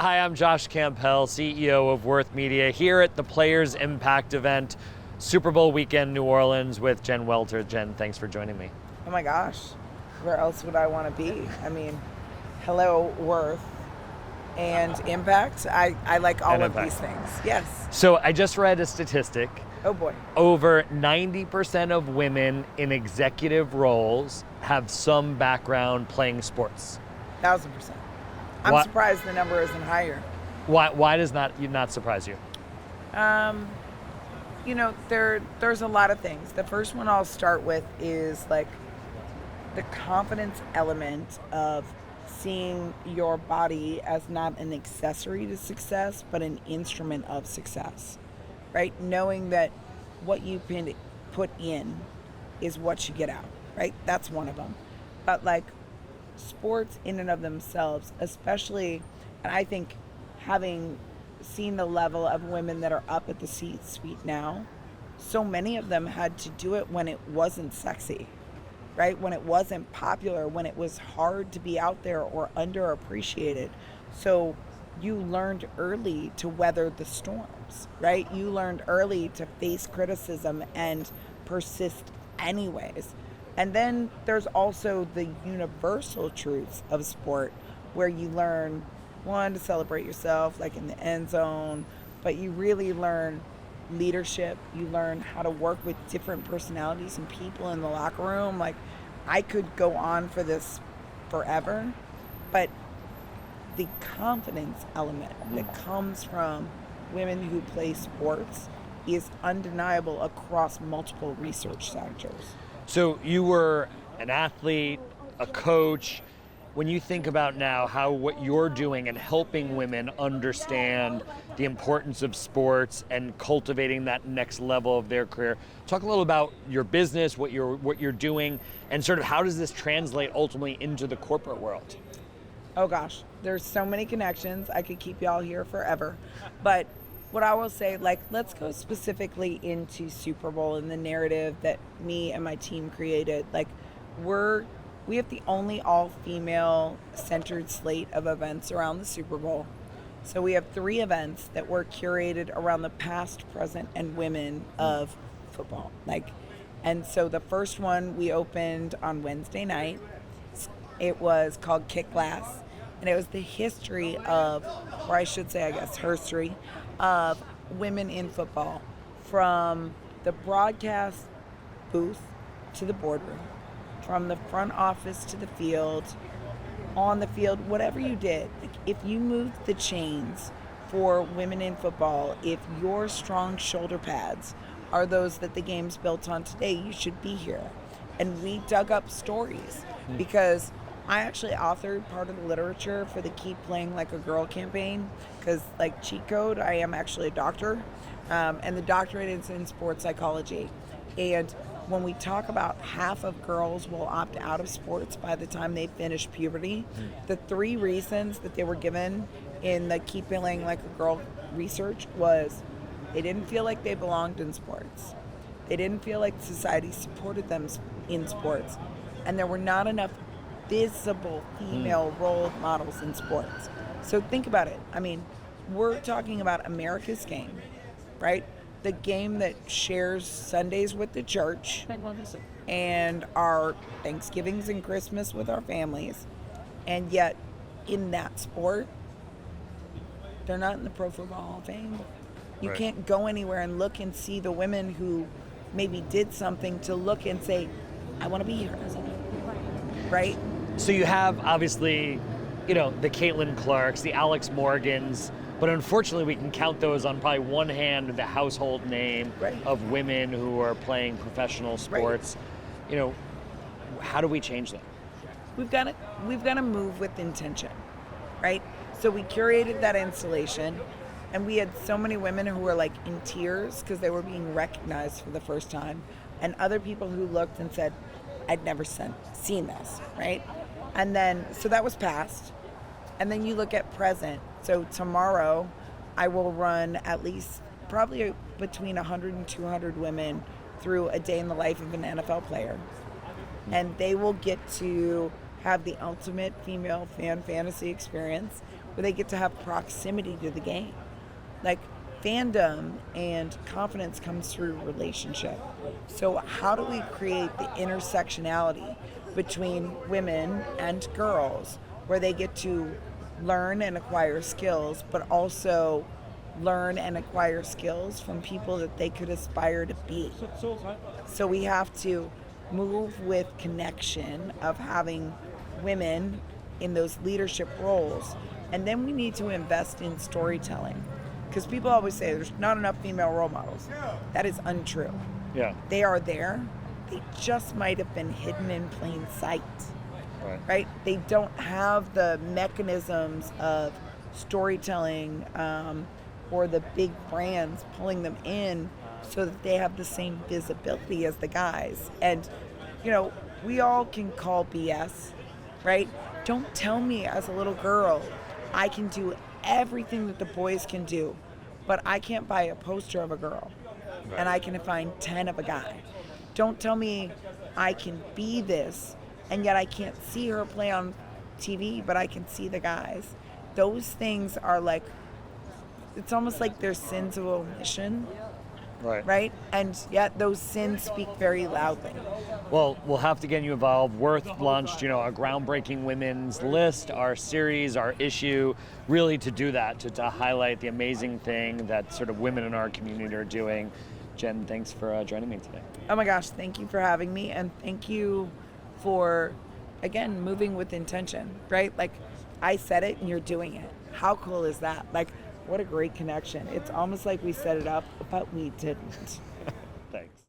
Hi, I'm Josh Campbell, CEO of Worth Media, here at the Players Impact event, Super Bowl weekend, New Orleans, with Jen Welter. Jen, thanks for joining me. Oh my gosh, where else would I want to be? I mean, hello, Worth and Impact. I like all And of Impact. these things. Yes. So I just read a statistic. Oh boy. Over 90% of women in executive roles have some background playing sports. 1000%. I'm Why- surprised the number isn't higher. Why does not surprise you? There's a lot of things. The first one I'll start with is like the confidence element of seeing your body as not an accessory to success, but an instrument of success, right? Knowing that what you can put in is what you get out, right? That's one of them. But like sports in and of themselves, especially, and I think having seen the level of women that are up at the C-suite now, so many of them had to do it when it wasn't sexy, right? When it wasn't popular, when it was hard to be out there or underappreciated. So you learned early to weather the storms, right? You learned early to face criticism and persist anyways. And then there's also the universal truths of sport where you learn, one, to celebrate yourself, like in the end zone, but you really learn leadership. You learn how to work with different personalities and people in the locker room. Like, I could go on for this forever, but the confidence element that comes from women who play sports is undeniable across multiple research sectors. So you were an athlete, a coach. When you think about now how what you're doing and helping women understand the importance of sports and cultivating that next level of their career, talk a little about your business, what you're doing, and sort of how does this translate ultimately into the corporate world? Oh gosh, there's so many connections. I could keep y'all here forever. But what I will say, like, let's go specifically into Super Bowl and the narrative that me and my team created. Like, we have the only all-female centered slate of events around the Super Bowl. So we have 3 events that were curated around the past, present, and women of football. And so the first one we opened on Wednesday night. It was called Kick Glass, and it was the history of, or I should say, I guess, herstory of women in football, from the broadcast booth to the boardroom, from the front office to the field, on the field, whatever you did. Like, if you moved the chains for women in football, if your strong shoulder pads are those that the game's built on today, you should be here. And we dug up stories because I actually authored part of the literature for the Keep Playing Like a Girl campaign because, like, cheat code, I am actually a doctor, and the doctorate is in sports psychology. And when we talk about half of girls will opt out of sports by the time they finish puberty, the 3 reasons that they were given in the Keep Playing Like a Girl research was they didn't feel like they belonged in sports. They didn't feel like society supported them in sports. And there were not enough visible female role models in sports. So think about it. I mean, we're talking about America's game, right? The game that shares Sundays with the church and our Thanksgivings and Christmas with our families. And yet, in that sport, they're not in the Pro Football Hall of Fame. You Right. can't go anywhere and look and see the women who maybe did something to look and say, I want to be here, right? So you have, obviously, the Caitlin Clarks, the Alex Morgans, but unfortunately we can count those on probably one hand the household name Right. of women who are playing professional sports. How do we change that? We've got to move with intention, right? So we curated that installation, and we had so many women who were like in tears because they were being recognized for the first time, and other people who looked and said, I'd never seen this, right? And then, so that was past. And then you look at present. So tomorrow, I will run at least probably between 100 and 200 women through a day in the life of an NFL player. And they will get to have the ultimate female fan fantasy experience where they get to have proximity to the game. Like, fandom and confidence comes through relationship. So how do we create the intersectionality between women and girls where they get to learn and acquire skills, but also learn and acquire skills from people that they could aspire to be? So we have to move with connection of having women in those leadership roles. And then we need to invest in storytelling. Because people always say there's not enough female role models. That is untrue. Yeah. They are there. They just might have been hidden in plain sight. Right? They don't have the mechanisms of storytelling or the big brands pulling them in so that they have the same visibility as the guys. And, we all can call BS, right? Don't tell me as a little girl I can do everything that the boys can do, but I can't buy a poster of a girl and I can find 10 of a guy. Don't tell me I can be this and yet I can't see her play on TV, but I can see the guys. Those things are like, it's almost like they're sins of omission. Right? And yet those sins speak very loudly. Well, we'll have to get you involved. Worth launched, a groundbreaking women's list, our series, our issue, really to do that, to highlight the amazing thing that sort of women in our community are doing. Jen, thanks for joining me today. Oh my gosh, thank you for having me, and thank you for, again, moving with intention, right? Like, I said it and you're doing it. How cool is that? Like, what a great connection. It's almost like we set it up, but we didn't. Thanks.